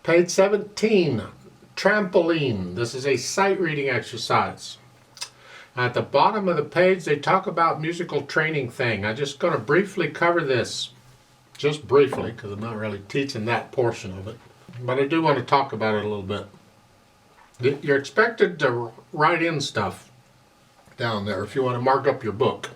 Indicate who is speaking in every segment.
Speaker 1: Page 17, Trampoline. This is a sight reading exercise. At the bottom of the page, they talk about musical training thing. I'm just going to briefly cover this, just briefly, because I'm not really teaching that portion of it. But I do want to talk about it a little bit. You're expected to write in stuff down there if you want to mark up your book.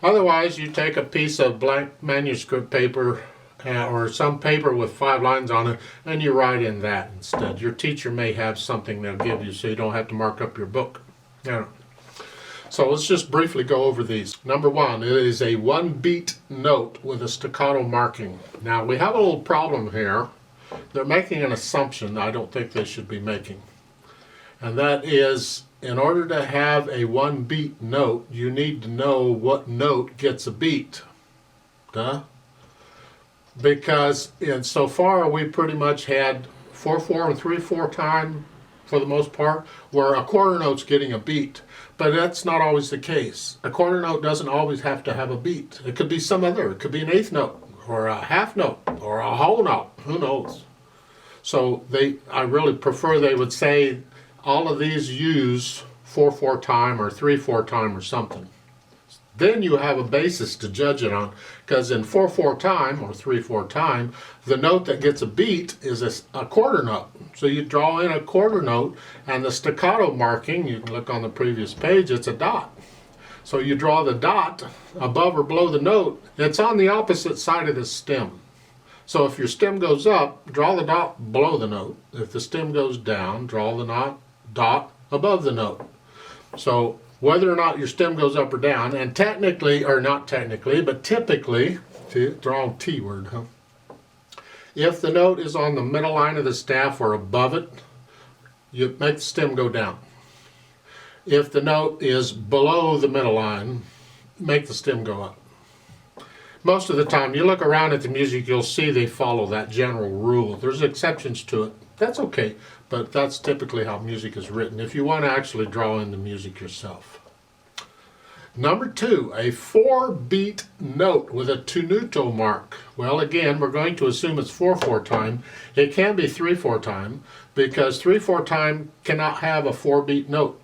Speaker 1: Otherwise, you take a piece of blank manuscript paper or some paper with 5 lines on it, and you write in that instead. Your teacher may have something they'll give you so you don't have to mark up your book. Yeah. So let's just briefly go over these. Number 1, it is a 1-beat note with a staccato marking. Now we have a little problem here. They're making an assumption I don't think they should be making. And that is, in order to have a 1-beat note, you need to know what note gets a beat. Duh. Because so far we pretty much had 4/4 and 3/4 time for the most part, where a quarter note's getting a beat. But that's not always the case. A quarter note doesn't always have to have a beat. It could be some other. It could be an eighth note, or a half note, or a whole note. Who knows? So I really prefer they would say all of these use 4/4 time or 3/4 time or something. Then you have a basis to judge it on, because in 4/4 time or 3/4 time, the note that gets a beat is a quarter note. So you draw in a quarter note, and the staccato marking, you can look on the previous page, it's a dot. So you draw the dot above or below the note. It's on the opposite side of the stem. So if your stem goes up, draw the dot below the note. If the stem goes down, draw the dot above the note. So whether or not your stem goes up or down, and technically, or not technically, but typically, see, wrong T word, huh? If the note is on the middle line of the staff or above it, you make the stem go down. If the note is below the middle line, make the stem go up. Most of the time, you look around at the music, you'll see they follow that general rule. There's exceptions to it. That's okay, but that's typically how music is written, if you want to actually draw in the music yourself. Number 2, a 4-beat note with a tenuto mark. Well, again, we're going to assume it's 4/4 time. It can be 3/4 time, because 3/4 time cannot have a 4-beat note.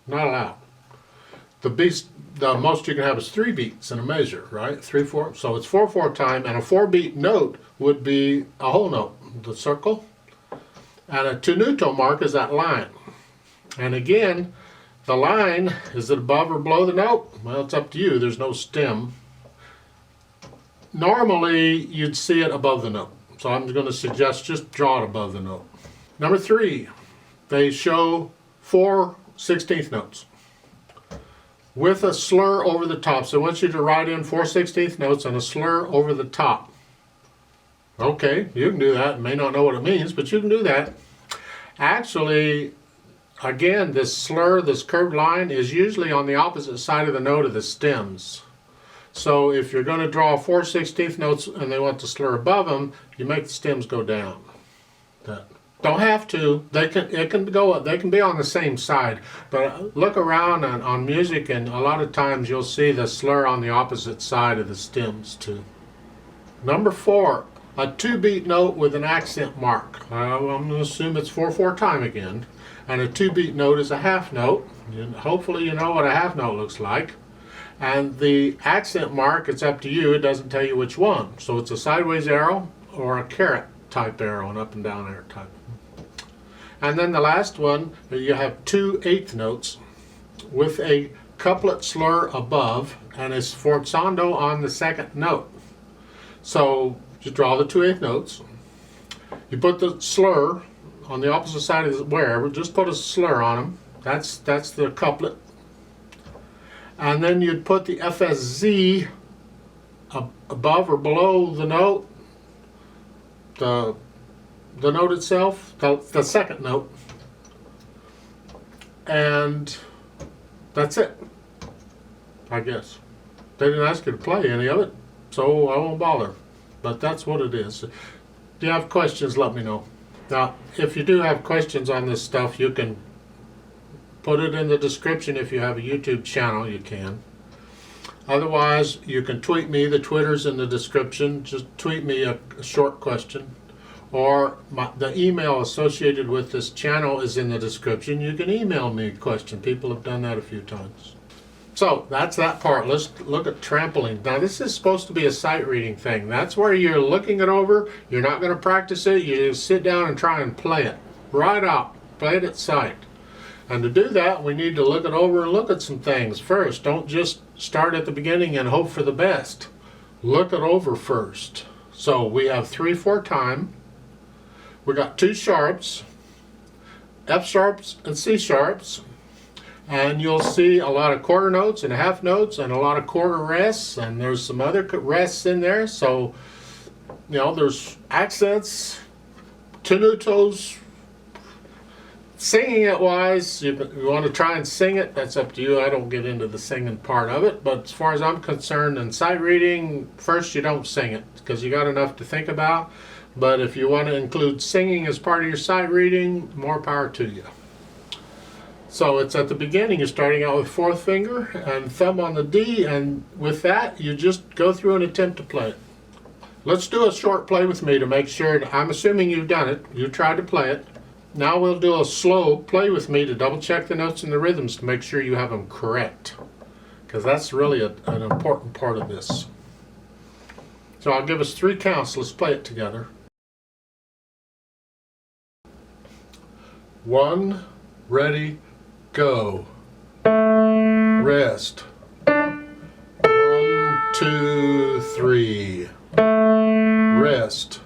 Speaker 1: Not allowed. The most you can have is 3 beats in a measure, right? 3/4. So it's 4/4 time, and a 4-beat note would be a whole note, the circle. And a tenuto mark is that line. And again, the line, is it above or below the note? Well, it's up to you. There's no stem. Normally, you'd see it above the note. So I'm going to suggest just draw it above the note. Number 3, they show 4 16th notes with a slur over the top. So I want you to write in 4 16th notes and a slur over the top. Okay, you can do that. You may not know what it means, but you can do that. Actually, again, this slur, this curved line, is usually on the opposite side of the note of the stems. So if you're going to draw 4 16th notes and they want the slur above them, you make the stems go down. Don't have to. They can be on the same side. But look around on music, and a lot of times you'll see the slur on the opposite side of the stems too. Number 4. A 2-beat note with an accent mark. I'm going to assume it's 4/4 time again. And a 2-beat note is a half note. Hopefully you know what a half note looks like. And the accent mark, it's up to you. It doesn't tell you which one. So it's a sideways arrow or a caret type arrow, an up and down arrow type. And then the last one, you have 2 8th notes with a couplet slur above, and it's forzando on the 2nd note. So you draw the 2 8th notes. You put the slur on the opposite side of wherever. Just put a slur on them. That's the couplet. And then you'd put the FSZ above or below the note, the note itself, the 2nd note, and that's it. I guess they didn't ask you to play any of it, so I won't bother. But that's what it is. If you have questions, let me know. Now, if you do have questions on this stuff, you can put it in the description. If you have a YouTube channel, you can. Otherwise, you can tweet me. The Twitter's in the description. Just tweet me a short question. or the email associated with this channel is in the description. You can email me a question. People have done that a few times. So that's that part. Let's look at Trampoline. Now this is supposed to be a sight reading thing. That's where you're looking it over. You're not going to practice it. You just sit down and try and play it right out. Play it at sight. And to do that, we need to look it over and look at some things first. Don't just start at the beginning and hope for the best. Look it over first. So we have 3/4 time. We got 2 sharps, F sharps and C sharps. And you'll see a lot of quarter notes and half notes and a lot of quarter rests, and there's some other rests in there. So, you know, there's accents, tenutos. Singing it wise, you want to try and sing it, that's up to you. I don't get into the singing part of it, but as far as I'm concerned, in sight reading, first you don't sing it because you got enough to think about. But if you want to include singing as part of your sight reading, more power to you. So it's at the beginning, you're starting out with 4th finger and thumb on the D, and with that, you just go through and attempt to play it. Let's do a short play with me to make sure. I'm assuming you've done it. You tried to play it. Now we'll do a slow play with me to double check the notes and the rhythms to make sure you have them correct, because that's really an important part of this. So I'll give us 3 counts. Let's play it together. 1, ready, go. Rest. 1, 2, 3. Rest.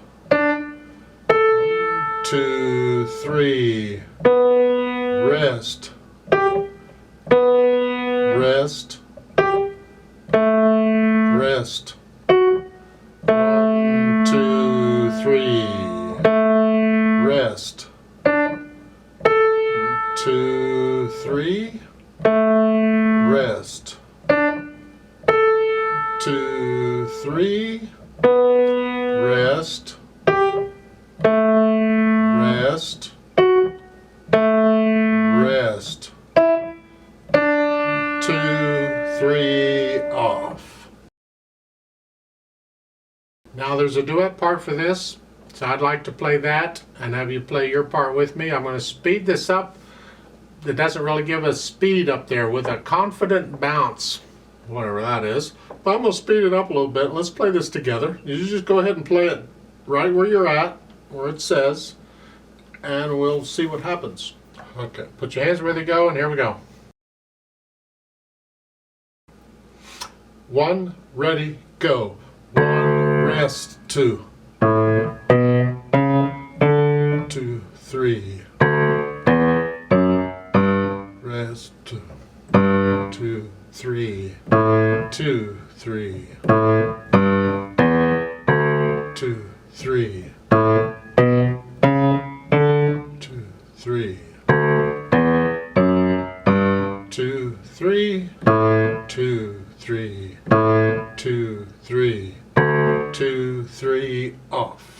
Speaker 1: 2, 3. Rest. Rest. Rest. 1, 2, 3. Rest. 2, 3. Rest. 2, 3. Rest. Rest. Rest. 2, 3, off. Now there's a duet part for this, so I'd like to play that and have you play your part with me. I'm going to speed this up. It doesn't really give us speed up there with a confident bounce, whatever that is. But I'm going to speed it up a little bit. Let's play this together. You just go ahead and play it right where you're at, where it says, and we'll see what happens. Okay, put your hands where they go, and here we go. 1, ready, go. 1, rest, 2. 2, 3. Rest, 2. 2, 3. 2, 3. 2, 3. 2, 3. 2, 3. 2, 3. 2, 3. 2, 3, off.